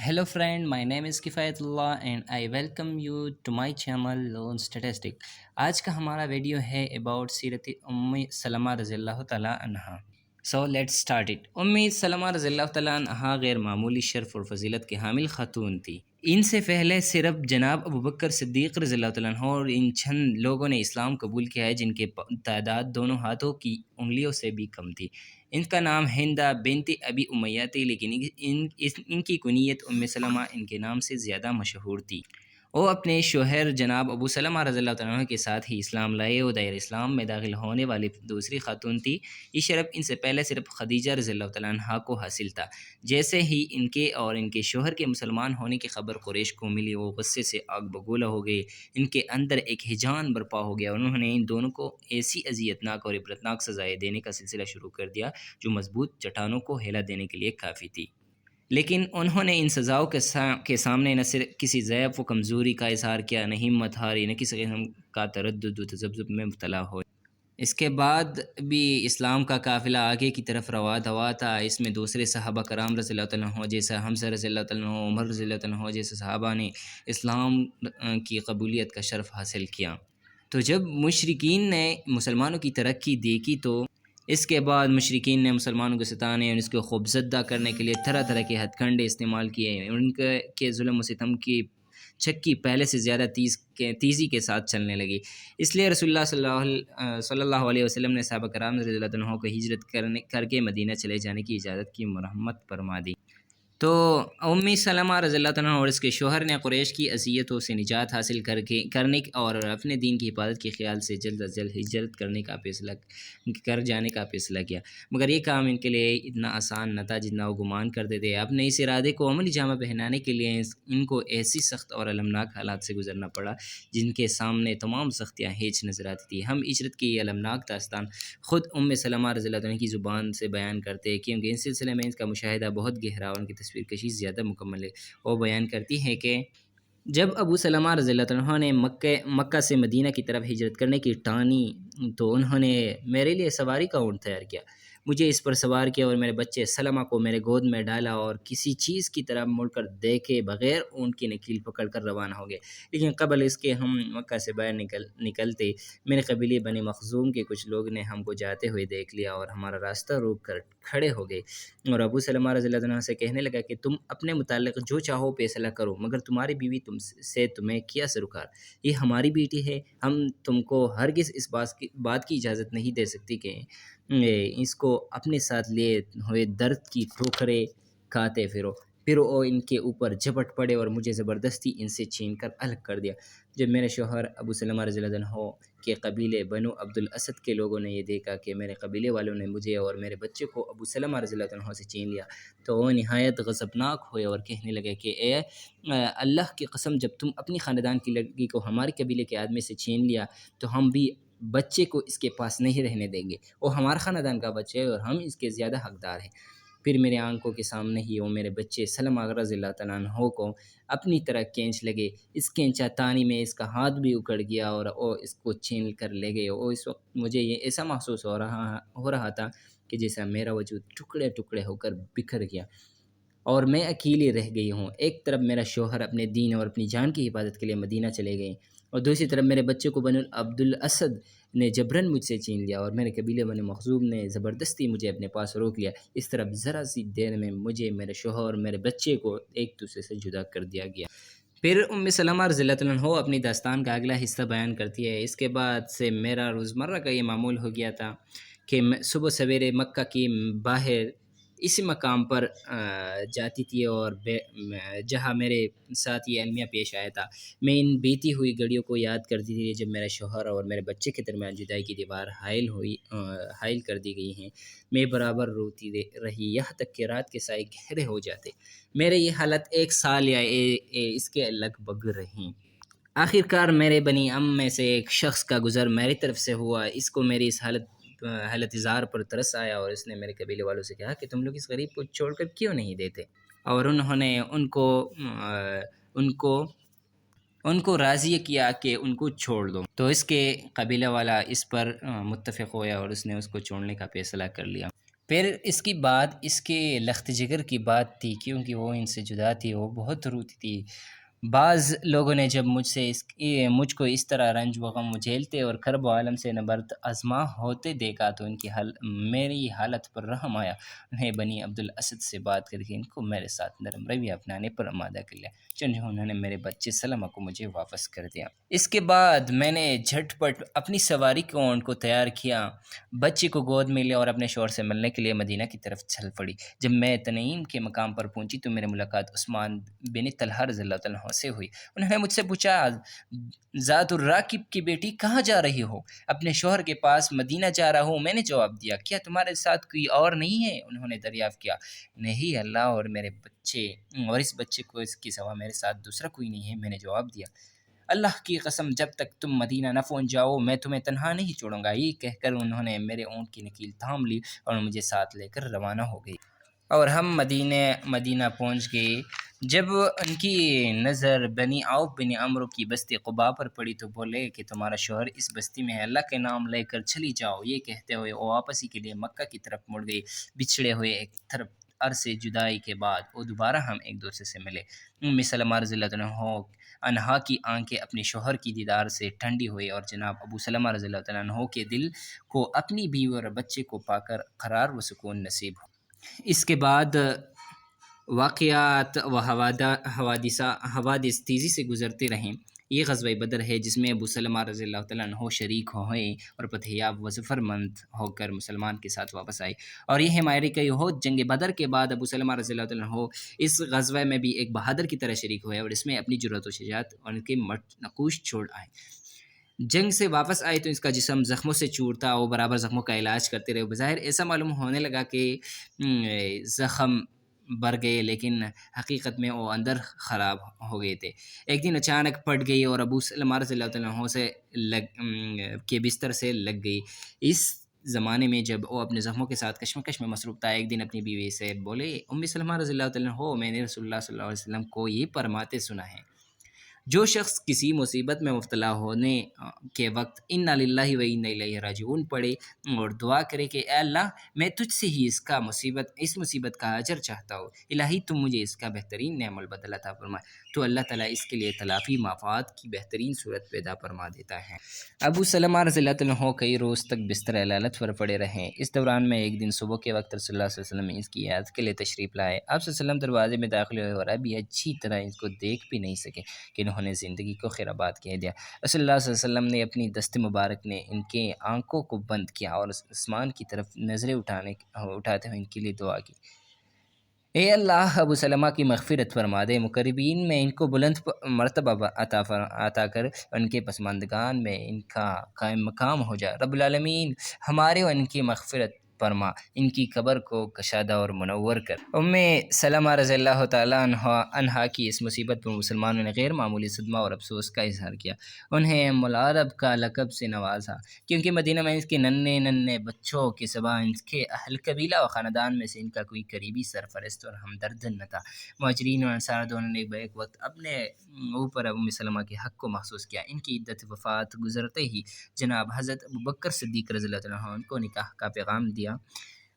Hello friend, my name is Kifayatullah and I welcome you to my channel Lone Statistic. آج کا ہمارا video ہے about سیرت سلمہ رضی اللہ تعالیٰ عنہ. So let's start it. سلمہ رضی اللہ تعالیٰ عنہ غیر معمولی شرف اور فضیلت کے حامل خاتون تھی. ان سے پہلے صرف جناب ابوبکر صدیق رضی اللہ تعالیٰ عنہ اور ان چند لوگوں نے اسلام قبول کیا ہے جن کے تعداد دونوں ہاتھوں کی انگلیوں سے بھی کم تھی. ان کا نام ہندہ بنت ابی امیہ تھی، لیکن ان کی کنیت سلمہ ان کے نام سے زیادہ مشہور تھی. وہ اپنے شوہر جناب ابو سلمہ رضی اللہ تعالیٰ عنہ کے ساتھ ہی اسلام لائے اور دائر اسلام میں داخل ہونے والی دوسری خاتون تھی. یہ شرف ان سے پہلے صرف خدیجہ رضی اللہ تعالیٰ عنہ کو حاصل تھا. جیسے ہی ان کے اور ان کے شوہر کے مسلمان ہونے کی خبر قریش کو ملی، وہ غصے سے آگ بگولا ہو گئے. ان کے اندر ایک ہیجان برپا ہو گیا اور انہوں نے ان دونوں کو ایسی اذیتناک اور عبرتناک سزائیں دینے کا سلسلہ شروع کر دیا جو مضبوط چٹانوں کو ہلا دینے کے لیے کافی تھی. لیکن انہوں نے ان سزاؤں کے سامنے نہ صرف کسی ضعف و کمزوری کا اظہار کیا، نہ ہمت ہاری، نہ کسی قسم کا تردد و تذبذب میں مبتلا ہوئے. اس کے بعد بھی اسلام کا قافلہ آگے کی طرف رواں ہوا تھا. اس میں دوسرے صحابہ کرام رضی اللہ تعالیٰ عنہ جیسا حمزہ رضی اللہ تعالیٰ عنہ، عمر رضی اللہ تعالیٰ عنہ جیسے صحابہ نے اسلام کی قبولیت کا شرف حاصل کیا. تو جب مشرکین نے مسلمانوں کی ترقی دیکھی تو اس کے بعد مشرکین نے مسلمانوں کو ستانے اور اس کو خوفزدہ کرنے کے لیے طرح طرح کے ہتھ کنڈے استعمال کیے. ان کے ظلم و ستم کی چکی پہلے سے زیادہ تیزی کے ساتھ چلنے لگی. اس لیے رسول اللہ صلی اللہ علیہ وسلم نے صحابہ کرام رضی اللہ عنہ کو ہجرت کر کے مدینہ چلے جانے کی اجازت کی مرحمت فرما دی. تو سلمہ رضی اللہ عنہ اور اس کے شوہر نے قریش کی اذیتوں سے نجات حاصل کرنے اور اپنے دین کی حفاظت کے خیال سے جلد از جلد ہجرت کر جانے کا فیصلہ کیا. مگر یہ کام ان کے لیے اتنا آسان نہ تھا جتنا وہ گمان کرتے تھے. اپنے اس ارادے کو عملی جامہ پہنانے کے لیے ان کو ایسی سخت اور المناک حالات سے گزرنا پڑا جن کے سامنے تمام سختیاں ہیچ نظر آتی تھی. ہم ہجرت کی یہ المناک داستان خود سلمہ رضی اللہ عنہ کی زبان سے بیان کرتے ہیں، کیونکہ اس سلسلے میں ان کا مشاہدہ بہت گہرا اور ان کی تصویر کشی زیادہ مکمل ہے. وہ بیان کرتی ہے کہ جب ابو سلمہ رضی اللہ عنہ نے مکہ سے مدینہ کی طرف ہجرت کرنے کی ٹانی تو انہوں نے میرے لیے سواری کا اونٹ تیار کیا. مجھے اس پر سوار کیا اور میرے بچے سلمہ کو میرے گود میں ڈالا اور کسی چیز کی طرف مڑ کر دیکھے بغیر اونٹ کی نکیل پکڑ کر روانہ ہو گئے. لیکن قبل اس کے ہم مکہ سے باہر نکلتے میرے قبیلے بنی مخزوم کے کچھ لوگ نے ہم کو جاتے ہوئے دیکھ لیا اور ہمارا راستہ روک کر کھڑے ہو گئے. اور ابو سلمہ رضی اللہ عنہ سے کہنے لگا کہ تم اپنے متعلق جو چاہو فیصلہ کرو، مگر تمہاری بیوی تمہیں کیا سروکار؟ یہ ہماری بیٹی ہے. ہم تم کو ہرگز اس بات کی اجازت نہیں دے سکتی کہ اس کو اپنے ساتھ لیے ہوئے درد کی ٹھوکریں کھاتے پھرو. پھر وہ ان کے اوپر جھپٹ پڑے اور مجھے زبردستی ان سے چھین کر الگ کر دیا. جب میرے شوہر ابو سلمہ رضی اللہ عنہ کے قبیلے بنو عبد الاسد کے لوگوں نے یہ دیکھا کہ میرے قبیلے والوں نے مجھے اور میرے بچے کو ابو سلمہ رضی اللہ عنہ سے چھین لیا تو وہ نہایت غضبناک ہوئے اور کہنے لگے کہ اے اللہ کی قسم، جب تم اپنی خاندان کی لڑکی کو ہمارے قبیلے کے آدمی سے چھین لیا تو ہم بھی بچے کو اس کے پاس نہیں رہنے دیں گے. وہ ہمارا خاندان کا بچہ ہے اور ہم اس کے زیادہ حقدار ہیں. پھر میرے آنکھوں کے سامنے ہی وہ میرے بچے سلمہ رضی اللہ تعالیٰ عنہ کو اپنی طرح کھینچ لگے. اس کھینچا تانی میں اس کا ہاتھ بھی اکڑ گیا اور وہ اس کو چھین کر لے گئے. اور اس وقت مجھے یہ ایسا محسوس ہو رہا تھا کہ جیسا میرا وجود ٹکڑے ٹکڑے ہو کر بکھر گیا اور میں اکیلی رہ گئی ہوں. ایک طرف میرا شوہر اپنے دین اور اپنی جان کی حفاظت کے لیے مدینہ چلے گئے اور دوسری طرف میرے بچے کو بنو عبد الاسد نے جبراً مجھ سے چھین لیا اور میرے قبیلے بنو مخزوم نے زبردستی مجھے اپنے پاس روک لیا. اس طرف ذرا سی دیر میں مجھے، میرے شوہر اور میرے بچے کو ایک دوسرے سے جدا کر دیا گیا. پھر سلمہ رضی اللہ عنہ اپنی داستان کا اگلا حصہ بیان کرتی ہے. اس کے بعد سے میرا روزمرہ کا یہ معمول ہو گیا تھا کہ میں صبح سویرے مکہ کی باہر اسی مقام پر جاتی تھی اور جہاں میرے ساتھ یہ المیہ پیش آیا تھا. میں ان بیتی ہوئی گھڑیوں کو یاد کرتی تھی جب میرے شوہر اور میرے بچے کے درمیان جدائی کی دیوار حائل کر دی گئی ہیں. میں برابر روتی رہی یہاں تک کہ رات کے سائے گہرے ہو جاتے. میرے یہ حالت 1 سال یا اس کے لگ بھگ رہیں. آخر کار میرے بنی میں سے ایک شخص کا گزر میری طرف سے ہوا. اس کو میری اس حالت اظہار پر ترس آیا اور اس نے میرے قبیلے والوں سے کہا کہ تم لوگ اس غریب کو چھوڑ کر کیوں نہیں دیتے؟ اور انہوں نے ان کو راضی کیا کہ ان کو چھوڑ دو. تو اس کے قبیلہ والا اس پر متفق ہوا اور اس نے اس کو چھوڑنے کا فیصلہ کر لیا. پھر اس کی بات اس کے لخت جگر کی بات تھی، کیونکہ وہ ان سے جدا تھی، وہ بہت روتی تھی۔ بعض لوگوں نے جب مجھ کو اس طرح رنج و غم جھیلتے اور کرب و عالم سے نبرد آزما ہوتے دیکھا تو میری حالت پر رحم آیا۔ انہیں بنی عبد الاسد سے بات کر کے ان کو میرے ساتھ نرم رویہ اپنانے پر آمادہ کر لیا، چنانچہ انہوں نے میرے بچے سلمہ کو مجھے واپس کر دیا۔ اس کے بعد میں نے جھٹ پٹ اپنی سواری کو تیار کیا، بچے کو گود میں لیا اور اپنے شوہر سے ملنے کے لیے مدینہ کی طرف چل پڑی۔ جب میں تنعیم کے مقام پر پہنچی تو میری ملاقات عثمان بن طلحہ رضی اللہ عنہ سے ہوئی۔ انہوں نے مجھ سے پوچھا، ذات الراکب کی بیٹی کہاں جا رہی ہو؟ اپنے شوہر کے پاس مدینہ جا رہا ہوں، میں نے جواب دیا۔ کیا تمہارے ساتھ کوئی اور نہیں ہے؟ انہوں نے دریافت کیا۔ نہیں، اللہ اور میرے بچے اور اس بچے کو اس کے سوا میرے ساتھ دوسرا کوئی نہیں ہے، میں نے جواب دیا۔ اللہ کی قسم، جب تک تم مدینہ نہ پہنچ جاؤ میں تمہیں تنہا نہیں چھوڑوں گا، یہ کہہ کر انہوں نے میرے اونٹ کی نکیل تھام لی اور مجھے ساتھ لے کر روانہ ہو گئی، اور ہم مدینہ پہنچ گئے۔ جب ان کی نظر بنی عوف بن عمرو کی بستی قباء پر پڑی تو بولے کہ تمہارا شوہر اس بستی میں ہے، اللہ کے نام لے کر چلی جاؤ۔ یہ کہتے ہوئے وہ واپسی کے لیے مکہ کی طرف مڑ گئی۔ بچھڑے ہوئے ایک طرف عرصے جدائی کے بعد وہ دوبارہ ہم ایک دوسرے سے ملے۔ سلمہ رضی اللہ عنہا کی آنکھیں اپنے شوہر کی دیدار سے ٹھنڈی ہوئی اور جناب ابو سلمہ رضی اللہ عنہ کے دل کو اپنی بیوی اور بچے کو پا کر قرار و سکون نصیب ہو۔ اس کے بعد واقعات و حوادث تیزی سے گزرتے رہیں۔ یہ غزوہ بدر ہے جس میں ابو سلمہ رضی اللہ عنہ شریک ہوئے اور فتح یاب و ظفر مند ہو کر مسلمان کے ساتھ واپس آئے، اور یہ ہے معرکہ احد۔ جنگ بدر کے بعد ابو سلمہ رضی اللہ عنہ اس غزوہ میں بھی ایک بہادر کی طرح شریک ہوئے اور اس میں اپنی جرأت و شجاعت اور ان کے نقوش چھوڑ آئے۔ جنگ سے واپس آئے تو اس کا جسم زخموں سے چور تھا، وہ برابر زخموں کا علاج کرتے رہے۔ بظاہر ایسا معلوم ہونے لگا کہ زخم بڑھ گئے، لیکن حقیقت میں وہ اندر خراب ہو گئے تھے۔ ایک دن اچانک پھٹ گئی اور ابو سلمہ رضی اللہ عنہ کے بستر سے لگ گئی۔ اس زمانے میں جب وہ اپنے زخموں کے ساتھ کشمکش میں مصروف تھا، ایک دن اپنی بیوی سے بولے، سلمہ رضی اللہ عنہ، میں نے رسول اللہ صلی اللہ علیہ وسلم کو یہ فرماتے سنا ہے، جو شخص کسی مصیبت میں مبتلا ہونے کے وقت انا للہ و انا الیہ راجعون پڑھے اور دعا کرے کہ اے اللہ، میں تجھ سے ہی اس مصیبت کا اجر چاہتا ہوں، الہی تم مجھے اس کا بہترین نعم البدل عطا فرمائے، تو اللہ تعالیٰ اس کے لیے تلافی مفاد کی بہترین صورت پیدا فرما دیتا ہے۔ ابو سلمہ رضی اللہ عنہ کئی روز تک بستر علالت پر پڑے رہے۔ اس دوران میں ایک دن صبح کے وقت رسول اللہ صلی اللہ علیہ وسلم اس کی عیادت کے لیے تشریف لائے۔ آپ صلی اللہ علیہ وسلم دروازے میں داخل ہوئے اور ابھی اچھی طرح اس کو دیکھ بھی نہیں سکے کہ انہوں نے زندگی کو خیر آباد کہہ دیا۔ رسول اللہ صلی اللہ علیہ وسلم نے اپنی دست مبارک نے ان کے آنکھوں کو بند کیا اور آسمان کی طرف نظریں اٹھاتے ہوئے ان کے لیے دعا کی، اے اللہ، ابو سلمہ کی مغفرت فرما دے، مقربین میں ان کو بلند مرتبہ عطا کر، ان کے پسماندگان میں ان کا قائم مقام ہو جا۔ رب العالمین ہمارے اور ان کی مغفرت فرما، ان کی قبر کو کشادہ اور منور کر۔ سلمہ رضی اللہ تعالیٰ عنہا کی اس مصیبت پر مسلمانوں نے غیر معمولی صدمہ اور افسوس کا اظہار کیا۔ انہیں ام العرب کا لقب سے نوازا، کیونکہ مدینہ میں اس کے ننھے بچوں کے سوا ان کے اہل قبیلہ و خاندان میں سے ان کا کوئی قریبی سرپرست اور ہمدرد نہ تھا۔ مہاجرین اور انصار دونوں نے بیک وقت اپنے اوپر ام سلمہ کے حق کو محسوس کیا۔ ان کی عدت وفات گزرتے ہی جناب حضرت ابوبکر صدیق رضی اللہ عنہ ان کو نکاح کا پیغام دیا،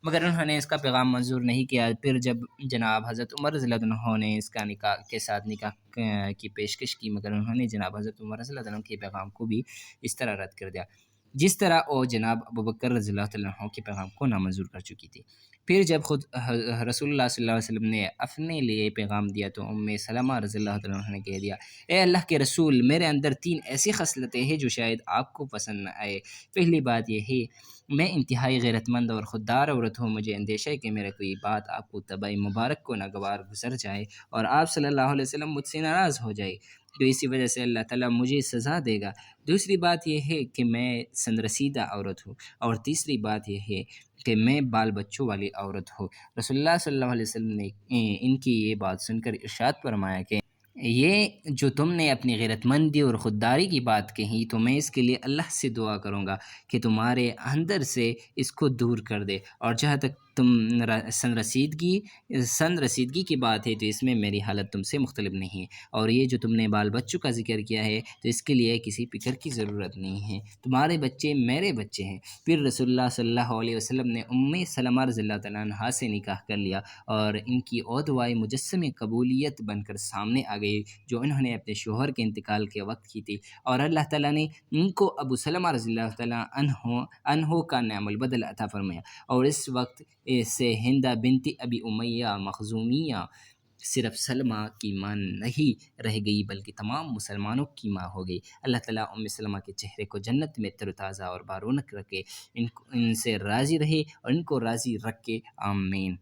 مگر انہوں نے اس کا پیغام منظور نہیں کیا۔ پھر جب جناب حضرت عمر رضی اللہ عنہ نے اس کا نکاح کی پیشکش کی، مگر انہوں نے جناب حضرت عمر رضی اللہ عنہ کے پیغام کو بھی اس طرح رد کر دیا جس طرح وہ جناب ابوبکر رضی اللہ عنہ کے پیغام کو نامنظور کر چکی تھی۔ پھر جب خود رسول اللہ صلی اللہ علیہ وسلم نے اپنے لیے پیغام دیا تو سلمہ رضی اللہ عنہ نے کہہ دیا، اے اللہ کے رسول، میرے اندر 3 ایسی خصلتیں ہیں جو شاید آپ کو پسند نہ آئے۔ پہلی بات یہ ہے، میں انتہائی غیرت مند اور خوددار عورت ہوں، مجھے اندیشہ ہے کہ میرا کوئی بات آپ کو طبع مبارک کو ناگوار گزر جائے اور آپ صلی اللہ علیہ وسلم مجھ سے ناراض ہو جائے، تو اسی وجہ سے اللہ تعالیٰ مجھے سزا دے گا۔ دوسری بات یہ ہے کہ میں سن رسیدہ عورت ہوں، اور تیسری بات یہ ہے کہ میں بال بچوں والی عورت ہوں۔ رسول اللہ صلی اللہ علیہ وسلم نے ان کی یہ بات سن کر ارشاد فرمایا کہ یہ جو تم نے اپنی غیرت مندی اور خودداری کی بات کہی تو میں اس کے لیے اللہ سے دعا کروں گا کہ تمہارے اندر سے اس کو دور کر دے، اور جہاں تک سن رسیدگی کی بات ہے تو اس میں میری حالت تم سے مختلف نہیں ہے، اور یہ جو تم نے بال بچوں کا ذکر کیا ہے تو اس کے لیے کسی فکر کی ضرورت نہیں ہے، تمہارے بچے میرے بچے ہیں۔ پھر رسول اللہ صلی اللہ علیہ وسلم نے سلمہ رضی اللہ تعالیٰ عنہا سے نکاح کر لیا، اور ان کی دعائیں مجسم قبولیت بن کر سامنے آ گئی جو انہوں نے اپنے شوہر کے انتقال کے وقت کی تھی، اور اللہ تعالیٰ نے ان کو ابو سلمہ رضی اللہ تعالیٰ عنہ کا نعم البدل عطا فرمایا، اور اس وقت سے ہندہ بنت ابی امیہ مخزومیہ صرف سلمہ کی ماں نہیں رہ گئی بلکہ تمام مسلمانوں کی ماں ہو گئی۔ اللہ تعالیٰ سلمہ کے چہرے کو جنت میں تر و تازہ اور بارونق رکھے، ان سے راضی رہے اور ان کو راضی رکھ کے، آمین۔